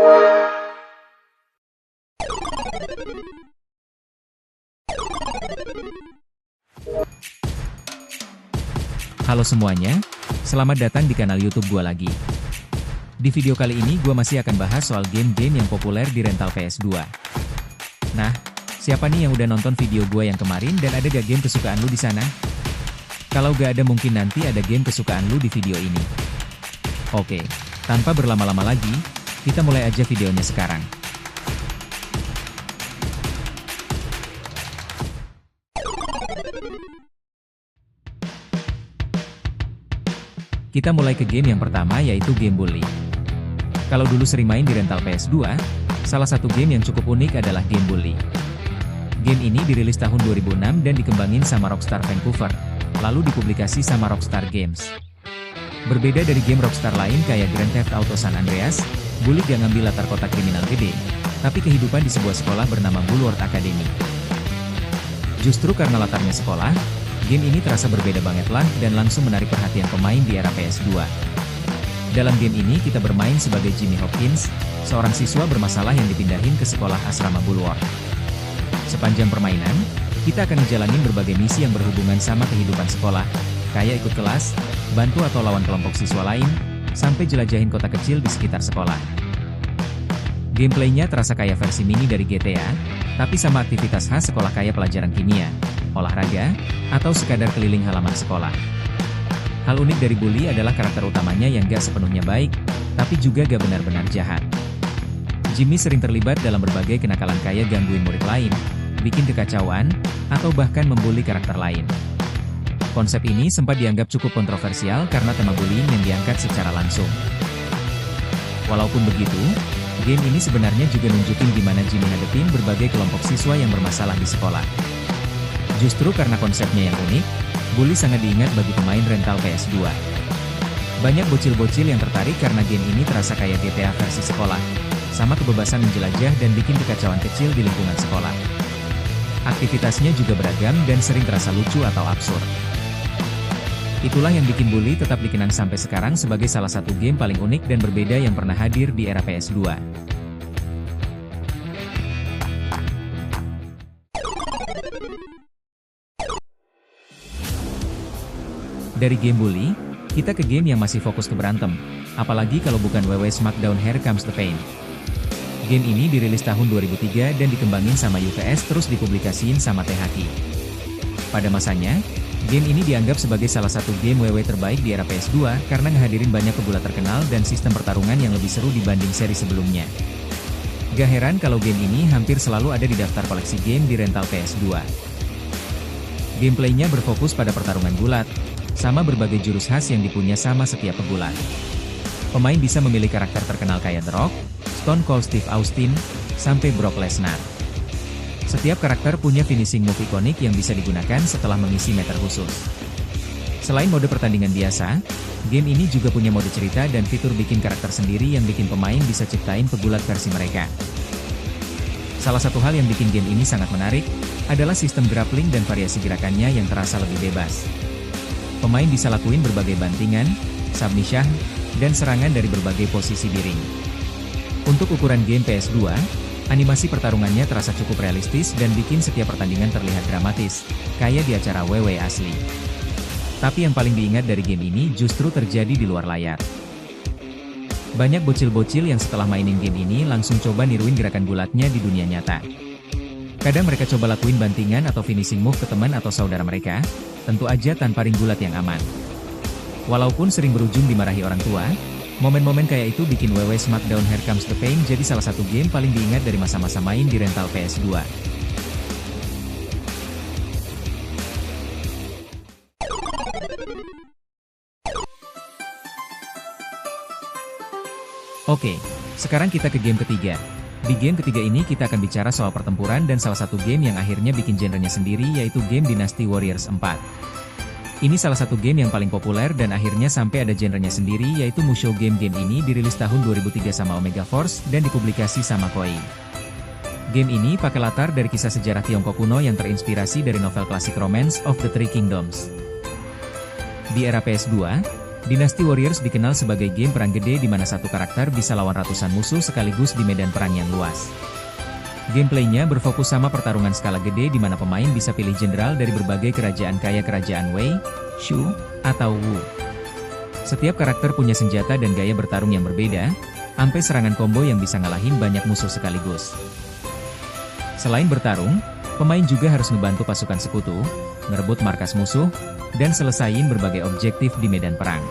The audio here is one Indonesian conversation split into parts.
Halo semuanya, selamat datang di kanal YouTube gua lagi. Di video kali ini gua masih akan bahas soal game-game yang populer di rental PS2. Nah, siapa nih yang udah nonton video gua yang kemarin dan ada gak game kesukaan lu di sana? Kalau gak ada mungkin nanti ada game kesukaan lu di video ini. Oke, tanpa berlama-lama lagi, kita mulai aja videonya sekarang. Kita mulai ke game yang pertama yaitu game Bully. Kalau dulu sering main di rental PS2, salah satu game yang cukup unik adalah game Bully. Game ini dirilis tahun 2006 dan dikembangin sama Rockstar Vancouver, lalu dipublikasi sama Rockstar Games. Berbeda dari game Rockstar lain kayak Grand Theft Auto San Andreas, Bully gak ngambil latar kota kriminal gede, tapi kehidupan di sebuah sekolah bernama Bulworth Academy. Justru karena latarnya sekolah, game ini terasa berbeda banget lah dan langsung menarik perhatian pemain di era PS2. Dalam game ini kita bermain sebagai Jimmy Hopkins, seorang siswa bermasalah yang dipindahin ke sekolah asrama Bulworth. Sepanjang permainan, kita akan ngejalanin berbagai misi yang berhubungan sama kehidupan sekolah, kayak ikut kelas, bantu atau lawan kelompok siswa lain, sampai jelajahin kota kecil di sekitar sekolah. Gameplaynya terasa kayak versi mini dari GTA, tapi sama aktivitas khas sekolah kayak pelajaran kimia, olahraga, atau sekadar keliling halaman sekolah. Hal unik dari Bully adalah karakter utamanya yang gak sepenuhnya baik, tapi juga gak benar-benar jahat. Jimmy sering terlibat dalam berbagai kenakalan kayak gangguin murid lain, bikin kekacauan, atau bahkan membuli karakter lain. Konsep ini sempat dianggap cukup kontroversial karena tema bullying yang diangkat secara langsung. Walaupun begitu, game ini sebenarnya juga nunjukin gimana Jimmy hadepin berbagai kelompok siswa yang bermasalah di sekolah. Justru karena konsepnya yang unik, Bully sangat diingat bagi pemain rental PS2. Banyak bocil-bocil yang tertarik karena game ini terasa kayak GTA versi sekolah, sama kebebasan menjelajah dan bikin kekacauan kecil di lingkungan sekolah. Aktivitasnya juga beragam dan sering terasa lucu atau absurd. Itulah yang bikin Bully tetap dikenang sampai sekarang sebagai salah satu game paling unik dan berbeda yang pernah hadir di era PS2. Dari game Bully, kita ke game yang masih fokus ke berantem, apalagi kalau bukan WW Smackdown Here Comes the Pain. Game ini dirilis tahun 2003 dan dikembangin sama UVS terus dipublikasiin sama THQ. Pada masanya, game ini dianggap sebagai salah satu game WW terbaik di era PS2 karena ngehadirin banyak pegulat terkenal dan sistem pertarungan yang lebih seru dibanding seri sebelumnya. Gak heran kalau game ini hampir selalu ada di daftar koleksi game di rental PS2. Gameplaynya berfokus pada pertarungan gulat, sama berbagai jurus khas yang dipunya sama setiap pegulat. Pemain bisa memilih karakter terkenal kayak The Rock, Stone Cold Steve Austin, sampai Brock Lesnar. Setiap karakter punya finishing move ikonik yang bisa digunakan setelah mengisi meter khusus. Selain mode pertandingan biasa, game ini juga punya mode cerita dan fitur bikin karakter sendiri yang bikin pemain bisa ciptain pegulat versi mereka. Salah satu hal yang bikin game ini sangat menarik, adalah sistem grappling dan variasi gerakannya yang terasa lebih bebas. Pemain bisa lakuin berbagai bantingan, submission, dan serangan dari berbagai posisi di ring. Untuk ukuran game PS2, animasi pertarungannya terasa cukup realistis dan bikin setiap pertandingan terlihat dramatis, kayak di acara WW asli. Tapi yang paling diingat dari game ini justru terjadi di luar layar. Banyak bocil-bocil yang setelah mainin game ini langsung coba niruin gerakan gulatnya di dunia nyata. Kadang mereka coba lakuin bantingan atau finishing move ke teman atau saudara mereka, tentu aja tanpa ring gulat yang aman. Walaupun sering berujung dimarahi orang tua, momen-momen kayak itu bikin WW Smackdown Here Comes the Pain jadi salah satu game paling diingat dari masa-masa main di rental PS2. Oke, sekarang kita ke game ketiga. Di game ketiga ini kita akan bicara soal pertempuran dan salah satu game yang akhirnya bikin genrenya sendiri yaitu game Dynasty Warriors 4. Ini salah satu game yang paling populer dan akhirnya sampai ada genrenya sendiri yaitu Musou Game ini dirilis tahun 2003 sama Omega Force dan dipublikasi sama Koei. Game ini pakai latar dari kisah sejarah Tiongkok kuno yang terinspirasi dari novel klasik Romance of the Three Kingdoms. Di era PS2, Dynasty Warriors dikenal sebagai game perang gede di mana satu karakter bisa lawan ratusan musuh sekaligus di medan perang yang luas. Gameplaynya berfokus sama pertarungan skala gede di mana pemain bisa pilih jenderal dari berbagai kerajaan kayak kerajaan Wei, Shu, atau Wu. Setiap karakter punya senjata dan gaya bertarung yang berbeda, sampai serangan combo yang bisa ngalahin banyak musuh sekaligus. Selain bertarung, pemain juga harus ngebantu pasukan sekutu, ngerebut markas musuh, dan selesaiin berbagai objektif di medan perang.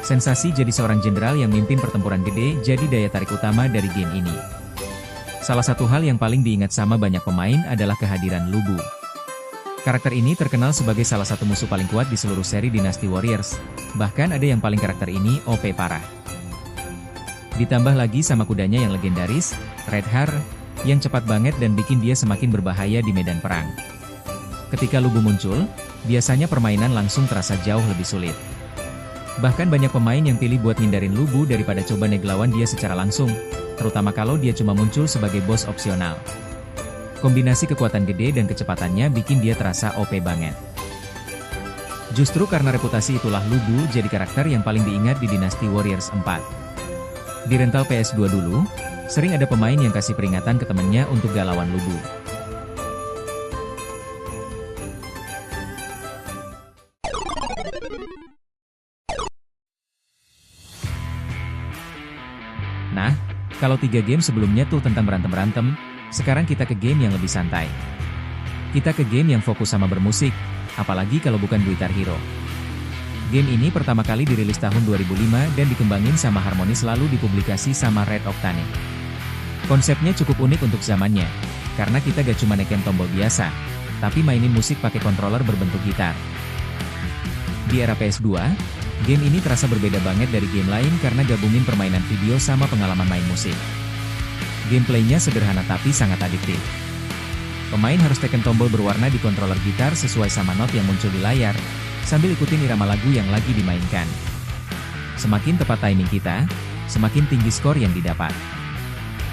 Sensasi jadi seorang jenderal yang mimpin pertempuran gede jadi daya tarik utama dari game ini. Salah satu hal yang paling diingat sama banyak pemain adalah kehadiran Lu Bu. Karakter ini terkenal sebagai salah satu musuh paling kuat di seluruh seri Dynasty Warriors, bahkan ada yang paling karakter ini OP parah. Ditambah lagi sama kudanya yang legendaris, Red Har, yang cepat banget dan bikin dia semakin berbahaya di medan perang. Ketika Lu Bu muncul, biasanya permainan langsung terasa jauh lebih sulit. Bahkan banyak pemain yang pilih buat hindarin Lu Bu daripada coba neglawan dia secara langsung, terutama kalau dia cuma muncul sebagai bos opsional. Kombinasi kekuatan gede dan kecepatannya bikin dia terasa OP banget. Justru karena reputasi itulah Lu Bu jadi karakter yang paling diingat di Dynasty Warriors 4. Di rental PS2 dulu, sering ada pemain yang kasih peringatan ke temennya untuk gak lawan Lu Bu. Nah, kalau 3 game sebelumnya tuh tentang berantem-berantem, sekarang kita ke game yang lebih santai. Kita ke game yang fokus sama bermusik, apalagi kalau bukan Guitar Hero. Game ini pertama kali dirilis tahun 2005 dan dikembangin sama Harmonix lalu dipublikasi sama Red Octane. Konsepnya cukup unik untuk zamannya, karena kita gak cuma neken tombol biasa, tapi mainin musik pakai controller berbentuk gitar. Di era PS2, game ini terasa berbeda banget dari game lain karena gabungin permainan video sama pengalaman main musik. Gameplaynya sederhana tapi sangat adiktif. Pemain harus tekan tombol berwarna di controller gitar sesuai sama not yang muncul di layar, sambil ikutin irama lagu yang lagi dimainkan. Semakin tepat timing kita, semakin tinggi skor yang didapat.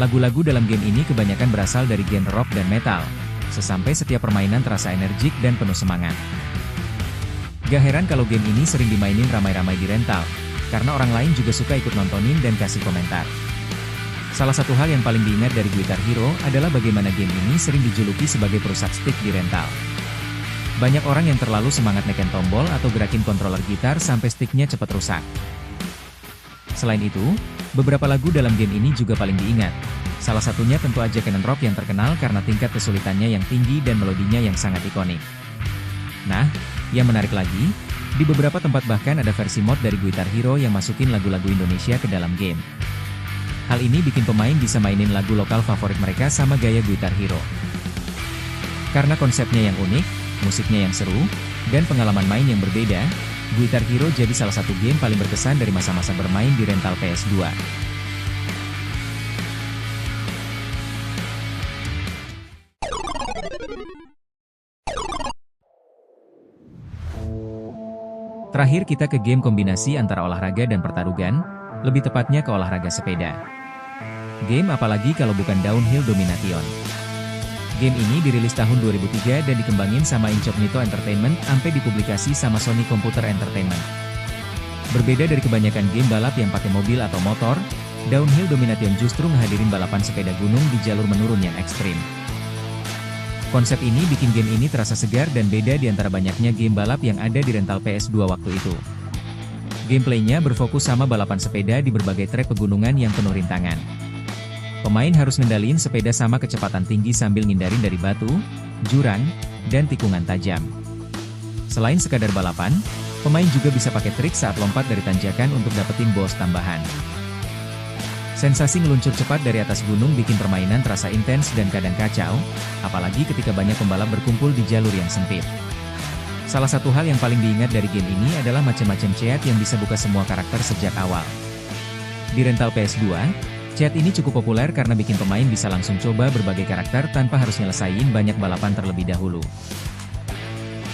Lagu-lagu dalam game ini kebanyakan berasal dari genre rock dan metal, sesampai setiap permainan terasa energik dan penuh semangat. Gak heran kalau game ini sering dimainin ramai-ramai di rental, karena orang lain juga suka ikut nontonin dan kasih komentar. Salah satu hal yang paling diingat dari Guitar Hero adalah bagaimana game ini sering dijuluki sebagai perusak stick di rental. Banyak orang yang terlalu semangat neken tombol atau gerakin controller gitar sampai sticknya cepat rusak. Selain itu, beberapa lagu dalam game ini juga paling diingat. Salah satunya tentu aja Canon Rock yang terkenal karena tingkat kesulitannya yang tinggi dan melodinya yang sangat ikonik. Nah, yang menarik lagi, di beberapa tempat bahkan ada versi mod dari Guitar Hero yang masukin lagu-lagu Indonesia ke dalam game. Hal ini bikin pemain bisa mainin lagu lokal favorit mereka sama gaya Guitar Hero. Karena konsepnya yang unik, musiknya yang seru, dan pengalaman main yang berbeda, Guitar Hero jadi salah satu game paling berkesan dari masa-masa bermain di rental PS2. Terakhir kita ke game kombinasi antara olahraga dan pertarungan, lebih tepatnya ke olahraga sepeda. Game apalagi kalau bukan Downhill Domination. Game ini dirilis tahun 2003 dan dikembangin sama Incognito Entertainment sampai dipublikasi sama Sony Computer Entertainment. Berbeda dari kebanyakan game balap yang pakai mobil atau motor, Downhill Domination justru ngehadirin balapan sepeda gunung di jalur menurun yang ekstrim. Konsep ini bikin game ini terasa segar dan beda di antara banyaknya game balap yang ada di rental PS2 waktu itu. Gameplaynya berfokus sama balapan sepeda di berbagai trek pegunungan yang penuh rintangan. Pemain harus ngendaliin sepeda sama kecepatan tinggi sambil ngindarin dari batu, jurang, dan tikungan tajam. Selain sekadar balapan, pemain juga bisa pakai trik saat lompat dari tanjakan untuk dapetin bonus tambahan. Sensasi ngeluncur cepat dari atas gunung bikin permainan terasa intens dan kadang kacau, apalagi ketika banyak pembalap berkumpul di jalur yang sempit. Salah satu hal yang paling diingat dari game ini adalah macam-macam chat yang bisa buka semua karakter sejak awal. Di rental PS2, chat ini cukup populer karena bikin pemain bisa langsung coba berbagai karakter tanpa harus nyelesain banyak balapan terlebih dahulu.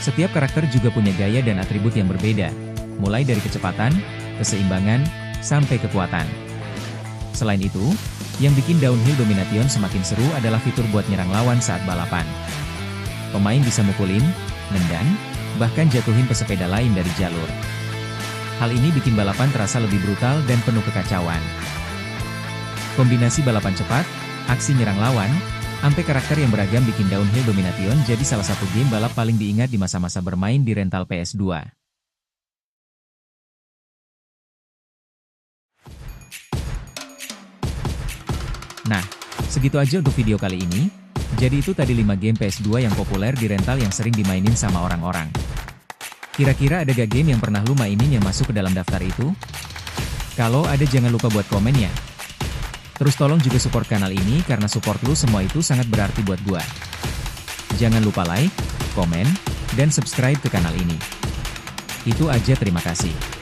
Setiap karakter juga punya gaya dan atribut yang berbeda, mulai dari kecepatan, keseimbangan, sampai kekuatan. Selain itu, yang bikin Downhill Domination semakin seru adalah fitur buat nyerang lawan saat balapan. Pemain bisa mukulin, nendang, bahkan jatuhin pesepeda lain dari jalur. Hal ini bikin balapan terasa lebih brutal dan penuh kekacauan. Kombinasi balapan cepat, aksi nyerang lawan, sampai karakter yang beragam bikin Downhill Domination jadi salah satu game balap paling diingat di masa-masa bermain di rental PS2. Nah, segitu aja untuk video kali ini. Jadi itu tadi 5 game PS2 yang populer di rental yang sering dimainin sama orang-orang. Kira-kira ada gak game yang pernah lu mainin yang masuk ke dalam daftar itu? Kalau ada jangan lupa buat komen ya. Terus tolong juga support kanal ini karena support lu semua itu sangat berarti buat gua. Jangan lupa like, komen, dan subscribe ke kanal ini. Itu aja, terima kasih.